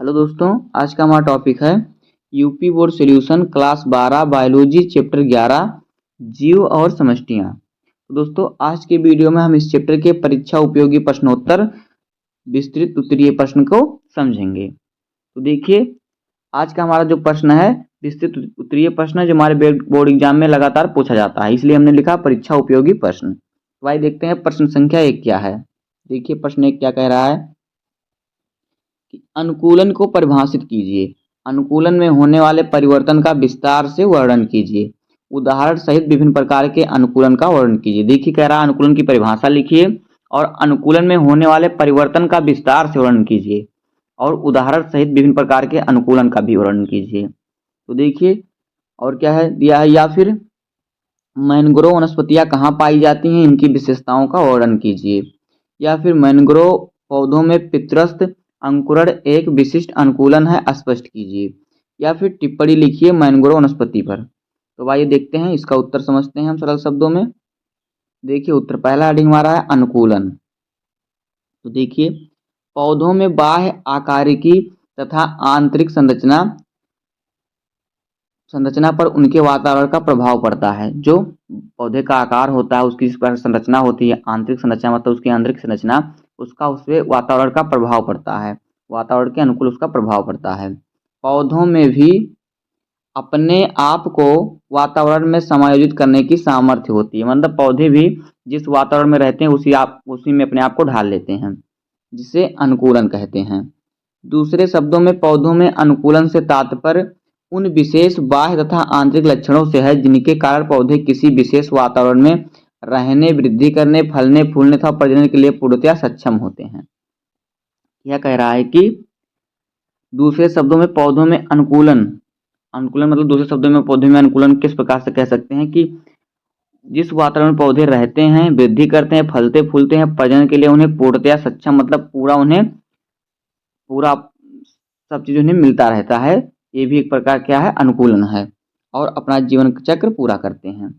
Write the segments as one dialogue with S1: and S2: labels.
S1: Hello दोस्तों, आज का हमारा टॉपिक है UP board solution class 12 biology chapter 11 जीव और समष्टियाँ। तो दोस्तों, आज के वीडियो में हम इस चैप्टर के परीक्षा उपयोगी प्रश्नोत्तर विस्तृत उत्तरीय प्रश्न को समझेंगे। तो देखिए, आज का हमारा जो प्रश्न है विस्तृत उत्तरीय प्रश्न है, जो हमारे बोर्ड एग्जाम में लगातार पूछा जाता है, इसलिए हमने लिखा परीक्षा उपयोगी प्रश्न। तो आइए देखते हैं प्रश्न संख्या 1 क्या है। देखिए प्रश्न 1 क्या कह रहा है कि अनुकूलन को परिभाषित कीजिए। अनुकूलन में होने वाले परिवर्तन का विस्तार से वर्णन कीजिए। उदाहरण सहित विभिन्न प्रकार के अनुकूलन का वर्णन कीजिए। देखिए कह रहा है अनुकूलन की परिभाषा लिखिए और अनुकूलन में होने वाले परिवर्तन का विस्तार से वर्णन कीजिए और उदाहरण सहित विभिन्न प्रकार के अनुकूलन का भी वर्णन कीजिए। तो देखिए और क्या है दिया है, या फिर मैंग्रोव वनस्पतियां कहाँ पाई जाती हैं, इनकी विशेषताओं का वर्णन कीजिए। या फिर मैंग्रोव पौधों में पितरस्थ अंकुरण एक विशिष्ट अनुकूलन है, स्पष्ट कीजिए। या फिर टिप्पणी लिखिए मैंग्रोव वनस्पति पर। तो आइए देखते हैं, इसका उत्तर समझते हैं हम सरल शब्दों में। देखिए उत्तर पहला हेडिंग हमारा है अनुकूलन। तो देखिए पौधों में बाह्य आकारिकी तथा आंतरिक संरचना पर उनके वातावरण का प्रभाव पड़ता है। जो पौधे का आकार होता है, उसकी संरचना होती है, आंतरिक संरचना मतलब उसकी आंतरिक संरचना, उसका उससे वातावरण का प्रभाव पड़ता है, वातावरण के अनुकूल उसका प्रभाव पड़ता है। पौधों में भी अपने आप को वातावरण में समायोजित करने की सामर्थ्य होती है, मतलब पौधे भी जिस वातावरण में रहते हैं उसी में अपने आप को ढाल लेते हैं, जिसे अनुकूलन कहते हैं। दूसरे शब्दों में पौधों में अनुकूलन से तात्पर्य उन विशेष बाह्य तथा आंतरिक लक्षणों से है जिनके कारण पौधे किसी विशेष वातावरण में रहने, वृद्धि करने, फलने, फूलने तथा प्रजनन के लिए पूर्णतया सक्षम होते हैं। यह कह रहा है कि दूसरे शब्दों में पौधों में अनुकूलन मतलब दूसरे शब्दों में पौधों में अनुकूलन किस प्रकार से कह सकते हैं कि जिस वातावरण में पौधे रहते हैं, वृद्धि करते हैं, फलते फूलते हैं, प्रजनन के लिए उन्हें पूर्णतया सक्षम मतलब पूरा सब चीज उन्हें मिलता रहता है, ये भी एक प्रकार क्या है अनुकूलन है, और अपना जीवन चक्र पूरा करते हैं।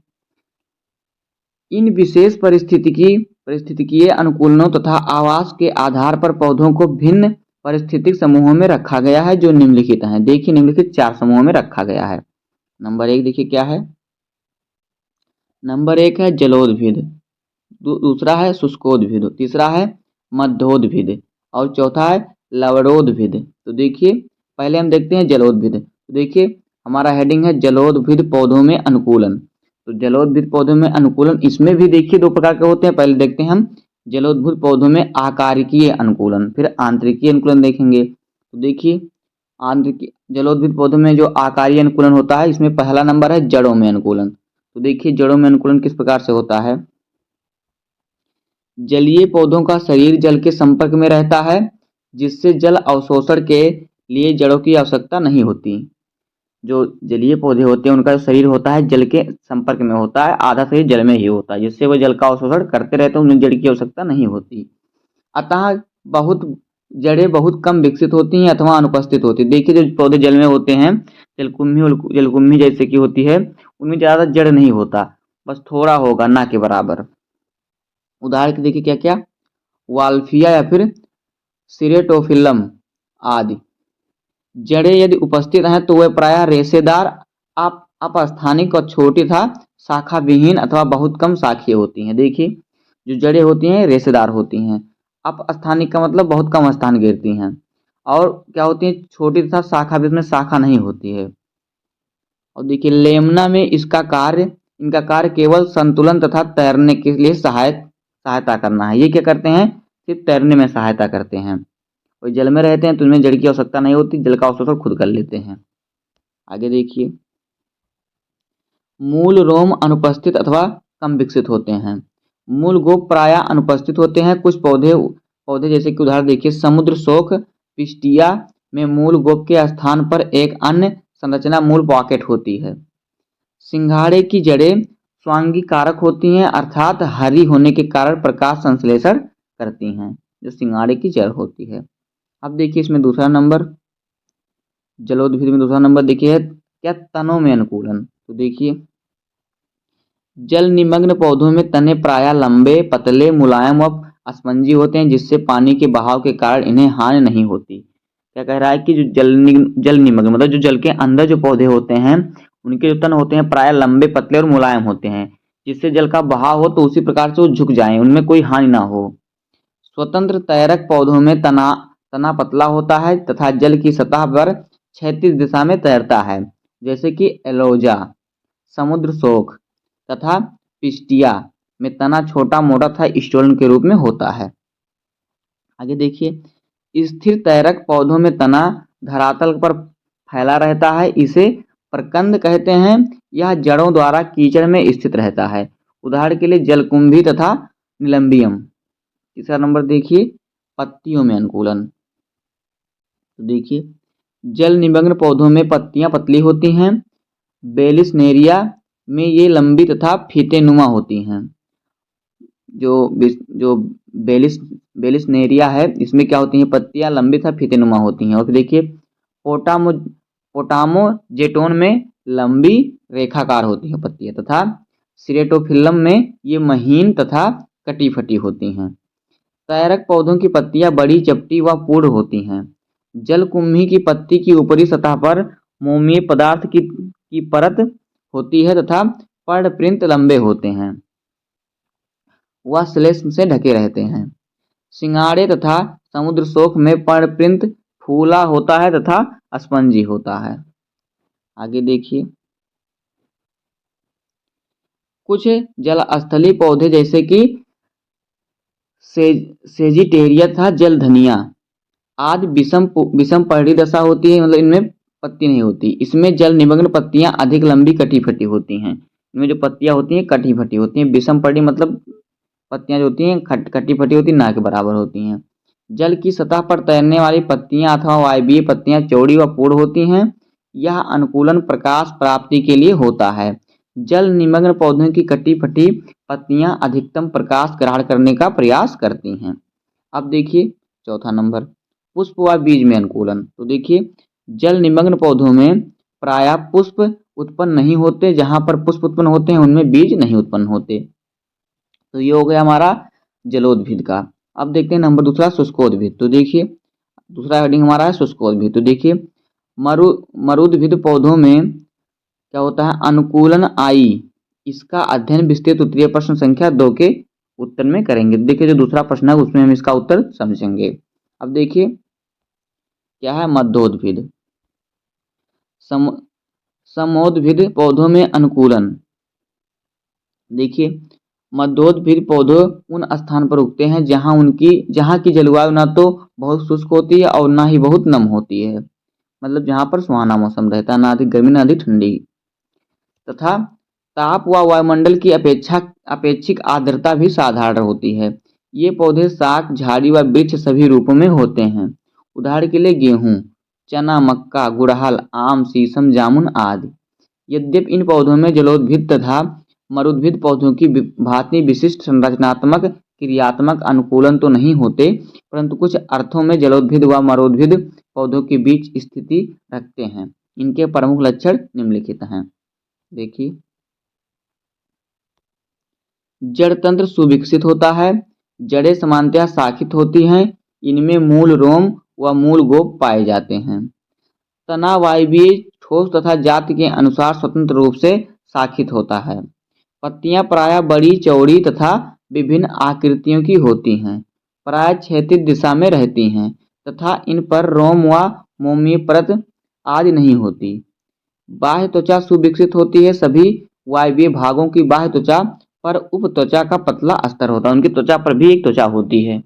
S1: इन विशेष परिस्थितिकीय अनुकूलनों तथा आवास के आधार पर पौधों को भिन्न परिस्थितिक समूहों में रखा गया है, जो निम्नलिखित हैं। देखिए निम्नलिखित 4 समूहों में रखा गया है। नंबर 1 देखिए क्या है। नंबर 1 है जलोदभिद, दूसरा है शुष्कोदभिद, तीसरा है मध्योदभिद और चौथा है लवणोदभिद। तो देखिए पहले हम देखते हैं जलोदभिद। तो देखिए हमारा हेडिंग है जलोदभिद पौधों में अनुकूलन। तो जलोदभिद पौधों में अनुकूलन, इसमें भी देखिए 2 प्रकार के होते हैं। पहले देखते हैं हम जलोदभिद पौधों में आकारिकीय अनुकूलन, फिर आंतरिकीय अनुकूलन देखेंगे। तो देखिए आंतरिक जलोदभिद पौधों में जो आकारीय अनुकूलन होता है, इसमें पहला नंबर है जड़ों में अनुकूलन। तो देखिए जड़ों में अनुकूलन किस प्रकार से होता है। जलीय पौधों का शरीर जल के संपर्क में रहता है, जिससे जल अवशोषण के लिए जड़ों की आवश्यकता नहीं होती। जो जलीय पौधे होते हैं उनका शरीर होता है जल के संपर्क में होता है, आधा शरीर जल में ही होता है, जिससे वो जल का अवशोषण करते रहते हैं, उन्हें जड़ की आवश्यकता नहीं होती। अतः जड़ें बहुत कम विकसित होती हैं अथवा अनुपस्थित होती है। देखिए जो पौधे जल में होते हैं, जलकुंभी जैसे की होती है, उनमें ज़्यादा जड़ नहीं होता, बस थोड़ा होगा, ना के बराबर। उदाहरण के देखिए क्या क्या, वाल्फिया या फिर सिरेटोफिलम आदि। जड़ें यदि उपस्थित हैं तो वे प्रायः रेशेदार, अपस्थानिक और छोटी तथा शाखा विहीन अथवा बहुत कम शाखीय होती हैं। देखिए जो जड़ें होती हैं रेशेदार होती हैं, अपस्थानिक का मतलब बहुत कम स्थान घेरती हैं, और क्या होती है छोटी तथा शाखा भी, इसमें शाखा नहीं होती है। और देखिए लेमना में इनका कार्य केवल संतुलन तथा तैरने के लिए सहायता करना है। ये क्या करते हैं, सिर्फ तैरने में सहायता करते हैं। और जल में रहते हैं तो उनमें जड़ की आवश्यकता नहीं होती, जल का अवशोषण खुद कर लेते हैं। आगे देखिए मूल रोम अनुपस्थित अथवा कम विकसित होते हैं। मूल गोप प्रायः अनुपस्थित होते हैं। कुछ पौधे जैसे कि उदाहरण देखिए समुद्र शोक पिस्टिया में मूल गोप के स्थान पर एक अन्य संरचना मूल पॉकेट होती है। सिंघाड़े की जड़ें स्वांगीकारक होती हैं, अर्थात हरी होने के कारण प्रकाश संश्लेषण करती हैं, जो सिंघाड़े की जड़ होती है। अब देखिए इसमें दूसरा नंबर, जलोदभिद में दूसरा नंबर देखिए क्या, तनों में अनुकूलन। तो देखिए जल निमग्न पौधों में तने प्रायः लंबे, पतले, मुलायम और स्पंजी होते हैं, जिससे पानी के बहाव के कारण इन्हें हानि नहीं होती। क्या कह रहा है कि जो जल निमग्न मतलब जो जल के अंदर जो पौधे होते हैं उनके जो तन होते हैं प्राय लंबे, पतले और मुलायम होते हैं, जिससे जल का बहाव हो तो उसी प्रकार से वो झुक जाएं, उनमें कोई हानि ना हो। स्वतंत्र तैरक पौधों में तना तना पतला होता है तथा जल की सतह पर क्षैतिज दिशा में तैरता है, जैसे कि एलोजा, समुद्र शोक तथा पिस्टिया में तना छोटा मोटा तथा स्टोलन के रूप में होता है। आगे देखिए, स्थिर तैरक पौधों में तना धरातल पर फैला रहता है, इसे प्रकंद कहते हैं। यह जड़ों द्वारा कीचड़ में स्थित रहता है। उदाहरण के लिए जलकुंभी तथा निलंबियम। तीसरा नंबर देखिए, पत्तियों में अनुकूलन। तो देखिए, जल निमग्न पौधों में पत्तियां पतली होती हैं। बेलिसनेरिया में ये लंबी तथा फीतेनुमा होती हैं। जो बेलिसनेरिया है इसमें क्या होती हैं, पत्तियां लंबी तथा फीतेनुमा होती हैं। और फिर देखिए, पोटामोजेटोन में लंबी रेखाकार होती हैं पत्तियां तथा सिरेटोफिल्लम में ये महीन तथा कटी फटी होती हैं। तैरक पौधों की पत्तियां बड़ी, चपटी व पूर्ण होती हैं। जलकुंभी की पत्ती की ऊपरी सतह पर मोमीय पदार्थ की परत होती है तथा पर्णप्रिंत लंबे होते हैं, वह श्लेष्म से ढके रहते हैं। सिंगाड़े तथा समुद्र शोक में पर्णप्रिंत फूला होता है तथा स्पंजी होता है। आगे देखिए, कुछ जलस्थलीय पौधे जैसे कि सेजिटेरिया तथा जल धनिया आदि विषम पर्णी दशा होती है, मतलब इनमें पत्ती नहीं होती। इसमें जल निमग्न पत्तियां अधिक लंबी कटी फटी होती हैं। इनमें जो पत्तियां होती हैं कटी फटी होती हैं। विषम पर्णी मतलब पत्तियां जो होती हैं कटी फटी होती, ना के बराबर होती हैं। जल की सतह पर तैरने वाली पत्तियां अथवा वायवीय पत्तियां चौड़ी व पूर्ण होती हैं। यह अनुकूलन प्रकाश प्राप्ति के लिए होता है। जल निमग्न पौधों की कटी फटी पत्तियां अधिकतम प्रकाश ग्रहण करने का प्रयास करती हैं। अब देखिए चौथा नंबर, पुष्प व बीज में अनुकूलन। तो देखिए, जल निमग्न पौधों में प्रायः पुष्प उत्पन्न नहीं होते। जहां पर पुष्प उत्पन्न होते हैं उनमें बीज नहीं उत्पन्न होते। तो ये हो गया हमारा जलोद्भिद का। अब देखते हैं नंबर दूसरा, शुष्कोद्भिद। तो देखिए, दूसरा हेडिंग हमारा है शुष्कोद्भिद। तो देखिए, मरुद्भिद पौधों में क्या होता है, अनुकूलन आई। इसका अध्ययन विस्तृत उत्तरीय प्रश्न संख्या 2 के उत्तर में करेंगे। देखिए, जो दूसरा प्रश्न है उसमें हम इसका उत्तर समझेंगे। अब देखिए क्या है, मध्योद्भिद। समोद्भिद पौधों में अनुकूलन। देखिए, मध्योद्भिद पौधे उन स्थान पर उगते हैं जहाँ की जलवायु ना तो बहुत शुष्क होती है और ना ही बहुत नम होती है, मतलब जहाँ पर सुहाना मौसम रहता है, ना अधिक गर्मी ना अधिक ठंडी, तथा ताप व वायुमंडल की अपेक्षिक आर्द्रता भी साधारण होती है। ये पौधे शाक, झाड़ी व वृक्ष सभी रूपों में होते हैं। उदाहरण के लिए गेहूं, चना, मक्का, गुड़हल, आम, शीशम, जामुन आदि। यद्यपि इन पौधों में जलोद्भिद तथा मरुद्भिद पौधों की भांति विशिष्ट संरचनात्मक क्रियात्मक अनुकूलन तो नहीं होते, परंतु कुछ अर्थों में जलोद्भिद व मरुद्भिद पौधों के बीच स्थिति रखते हैं। इनके प्रमुख लक्षण निम्नलिखित हैं। देखिए, जड़ तंत्र सुविकसित होता है। जड़ें सामान्यतः शाखित होती हैं। इनमें मूल रोम व मूल गोप पाए जाते हैं। तना वायवीय, ठोस तथा जाति के अनुसार स्वतंत्र रूप से शाखित होता है। पत्तियां प्रायः बड़ी, चौड़ी तथा विभिन्न आकृतियों की होती हैं। प्रायः क्षैतिज दिशा में रहती हैं तथा इन पर रोम व मोमीय परत आदि नहीं होती। बाह्य त्वचा सुविकसित होती है। सभी वायवीय भागों की बाह्य त्वचा पर उप त्वचा का पतला अस्तर होता है। उनकी त्वचा पर भी एक त्वचा होती है।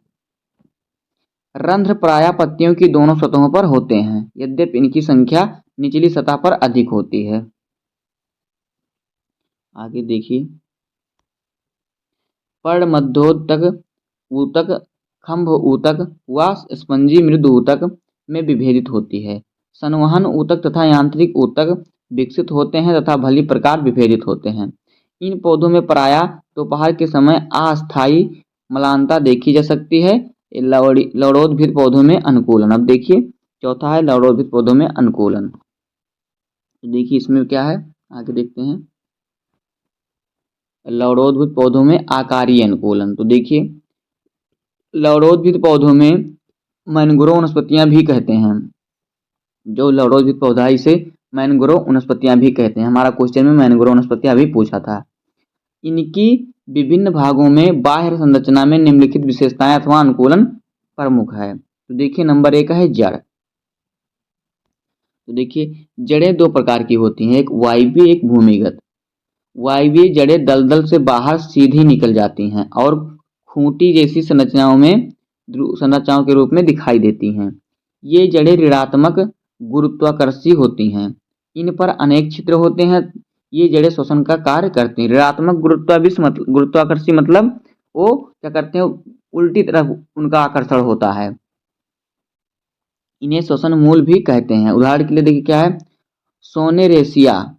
S1: रंध्र प्रायः पत्तियों की दोनों सतहों पर होते हैं, यद्यपि इनकी संख्या निचली सतह पर अधिक होती है। आगे देखिए, पर्ण मध्योतक ऊतक, खंभ ऊतक व स्पंजी मृदु ऊतक में विभेदित होती है। संवहन ऊतक तथा यांत्रिक ऊतक विकसित होते हैं तथा भली प्रकार विभेदित होते हैं। इन पौधों में प्रायः दोपहर के समय अस्थायी मलानता देखी जा सकती है। लवणोद्भिद पौधों में अनुकूलन। अब देखिए चौथा है लवणोद्भिद पौधों में अनुकूलन। तो देखिए इसमें क्या है, आगे देखते हैं। लवणोद्भिद पौधों में आकारीय अनुकूलन। तो देखिए, लवणोद्भिद पौधों में मैंग्रोव वनस्पतियां भी कहते हैं। जो लौहरोधित पौधा है इसे मैनग्रोव वनस्पतियां भी कहते हैं। हमारा क्वेश्चन में मैनग्रोव वनस्पतियां भी पूछा था। इनकी विभिन्न भागों में बाह्य संरचना में निम्नलिखित विशेषताएं अथवा अनुकूलन प्रमुख है। तो देखिए नंबर 1 है जड़। तो देखिए जड़ें दो प्रकार की होती हैं, एक वायवीय एक भूमिगत। वायवीय जड़ें दलदल से बाहर सीधी निकल जाती हैं और खूंटी जैसी संरचनाओं के रूप में दिखाई देती हैं। ये जड़ें ऋणात्मक गुरुत्वाकर्षी होती हैं। इन पर अनेक छिद्र होते हैं। ये जड़ें श्वसन का कार्य करती हैं। ऋणात्मक गुरुत्वाकर्षी मतलब वो क्या करते हैं, उल्टी तरफ उनका आकर्षण होता है। इन्हें श्वसन मूल भी कहते हैं। उदाहरण के लिए देखिए क्या है, सोनेरेसिया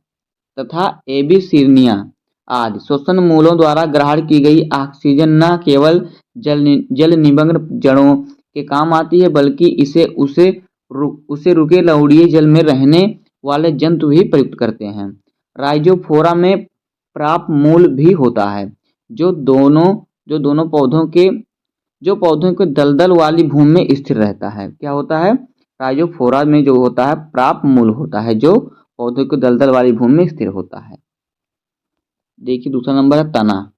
S1: तथा एबीसिनिया आदि श्वसन मूलों द्वारा ग्रहण की गई ऑक्सीजन न केवल जल निमग्न जड़ों के काम आती है, बल्कि उसे रुके लवणीय जल में रहने वाले जंतु भी प्रयुक्त करते हैं। राइजोफोरा में प्राप्त मूल भी होता है, जो दोनों पौधों के दलदल वाली भूमि में स्थिर रहता है। क्या होता है, राइजोफोरा में जो होता है प्राप्त मूल होता है, जो पौधों के दलदल वाली भूमि में स्थिर होता है। देखिए दूसरा नंबर है तना।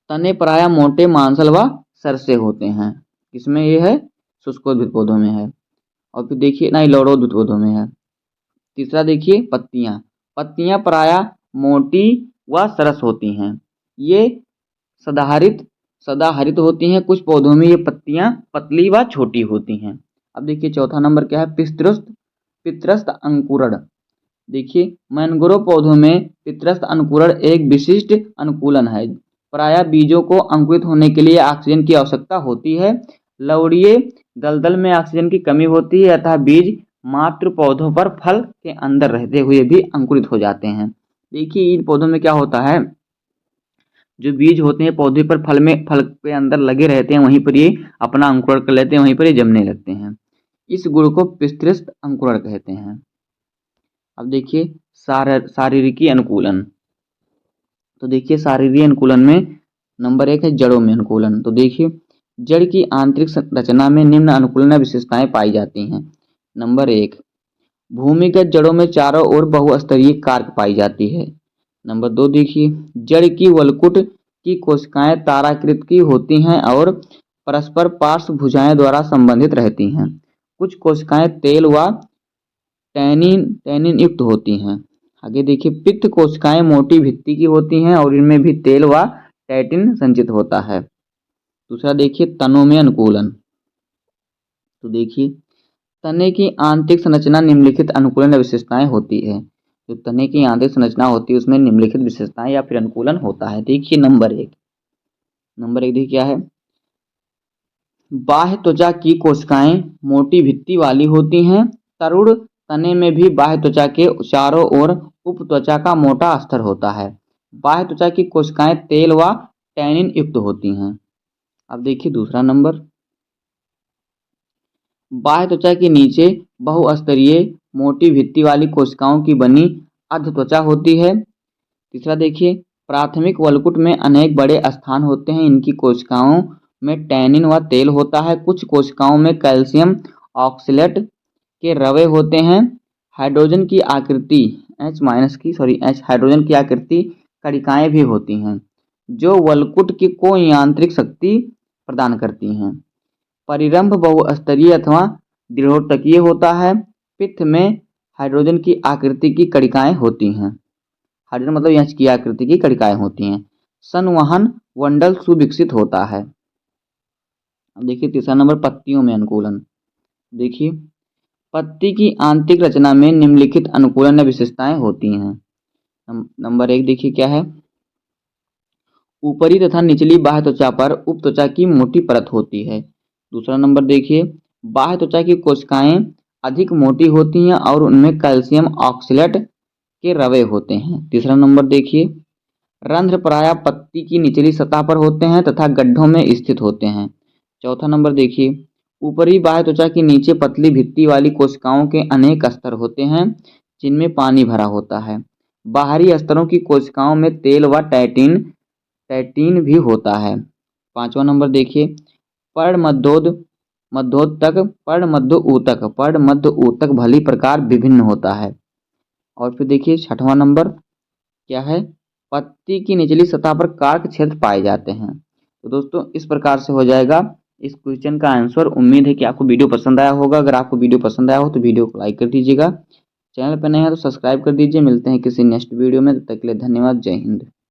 S1: तने प्रायः मोटे मांसल व सरसे होते हैं। किसमें ये है, शुष्कोद्भिद पौधों में है। और फिर देखिए ना, लौहरोधित पौधों में है। तीसरा देखिए पत्तियां प्रायः मोटी व सरस होती हैं। ये सदाहरित होती हैं। कुछ पौधों में ये पत्तियां पतली व छोटी होती हैं। अब देखिए चौथा नंबर क्या है, पित्रस्थ अंकुरण। देखिए मैनग्रोव पौधों में पित्रस्थ अंकुरण एक विशिष्ट अनुकूलन है। प्रायः बीजों को अंकुरित होने के लिए ऑक्सीजन की आवश्यकता होती है। लवणीय दलदल में ऑक्सीजन की कमी होती है, अतः बीज मात्र पौधों पर फल के अंदर रहते हुए भी अंकुरित हो जाते हैं। देखिए इन पौधों में क्या होता है, जो बीज होते हैं पौधे पर फल के अंदर लगे रहते हैं, वहीं पर ये अपना अंकुरण कर लेते हैं, वहीं पर ये जमने लगते हैं। इस गुण को पित्रस्थ अंकुरण कहते हैं। अब देखिए शारीरिकी अनुकूलन। तो देखिए शारीरिक अनुकूलन में नंबर 1 है जड़ों में अनुकूलन। तो देखिए जड़ की आंतरिक संरचना में निम्न अनुकूलन विशेषताएं पाई जाती हैं। नंबर 1, भूमिगत जड़ों में चारों ओर बहुस्तरीय कार्क पाई जाती है। नंबर 2 देखिए जड़ की वलकुट की कोशिकाएं ताराकृत की होती हैं और परस्पर पार्श्व भुजाएं द्वारा संबंधित रहती हैं। कुछ कोशिकाएं तेल व टैनिन युक्त होती हैं। आगे देखिए पित्त कोशिकाएं मोटी भित्ति की होती हैं और इनमें भी तेल व टैटिन संचित होता है। दूसरा देखिए तनों में अनुकूलन। तो देखिए तने की आंतरिक संरचना निम्नलिखित अनुकूलन विशेषताएं होती है। जो तने की आंतरिक संरचना होती है उसमें निम्नलिखित विशेषताएं या फिर अनुकूलन होता है। देखिए नंबर 1 देखिए क्या है, बाह्य त्वचा की कोशिकाएं मोटी भित्ति वाली होती हैं। तरुण तने में भी बाह्य त्वचा के चारों ओर उप त्वचा का मोटा अस्तर होता है। बाह्य त्वचा की कोशिकाएं तेल व टैनिन युक्त होती हैं। अब देखिए दूसरा नंबर, बाह्य त्वचा के नीचे बहुस्तरीय मोटी भित्ति वाली कोशिकाओं की बनी अर्ध त्वचा होती है। तीसरा देखिए प्राथमिक वलकुट में अनेक बड़े स्थान होते हैं। इनकी कोशिकाओं में टैनिन व तेल होता है। कुछ कोशिकाओं में कैल्शियम ऑक्सलेट के रवे होते हैं। हाइड्रोजन की आकृति कणिकाएं भी होती हैं, जो वलकुट को यांत्रिक शक्ति प्रदान करती हैं। परिरंभ बहुस्तरीय अथवा दृढ़ोत्तकीय होता है। पित्त में हाइड्रोजन की आकृति की कणिकाएं होती हैं। हाइड्रोजन मतलब यहाँ की आकृति की कणिकाएं होती हैं। संवहन मंडल सुविकसित होता है। अब देखिए तीसरा नंबर पत्तियों में अनुकूलन। देखिए पत्ती की आंतरिक रचना में निम्नलिखित अनुकूलन विशेषताएं होती हैं। नंबर 1 देखिए क्या है, ऊपरी तथा निचली बाह्य त्वचा पर उप त्वचा की मोटी परत होती है। दूसरा नंबर देखिए बाह्य त्वचा की कोशिकाएं अधिक मोटी होती हैं और उनमें कैल्शियम ऑक्सलेट के रवे होते हैं। तीसरा नंबर देखिए रंध्र प्रायः पत्ती की निचली सतह पर होते हैं तथा गड्ढों में स्थित होते हैं। चौथा नंबर देखिए ऊपरी बाह्य त्वचा के नीचे पतली भित्ति वाली कोशिकाओं के अनेक स्तर होते हैं, जिनमें पानी भरा होता है। बाहरी स्तरों की कोशिकाओं में तेल व टैटिन भी होता है। पांचवा नंबर देखिए पर्णमध्योद मध्योतक, पर्ण मध्य ऊतक, पर्ण मध्य ऊतक भली प्रकार विभिन्न होता है। और फिर देखिए 6वां नंबर क्या है, पत्ती की निचली सतह पर कार्क क्षेत्र पाए जाते हैं। तो दोस्तों इस प्रकार से हो जाएगा इस क्वेश्चन का आंसर। उम्मीद है कि आपको वीडियो पसंद आया होगा। अगर आपको वीडियो पसंद आया हो तो वीडियो को लाइक कर दीजिएगा, चैनल पर नए हैं तो सब्सक्राइब कर दीजिए। मिलते हैं किसी नेक्स्ट वीडियो में, तब तक के लिए धन्यवाद। जय हिंद।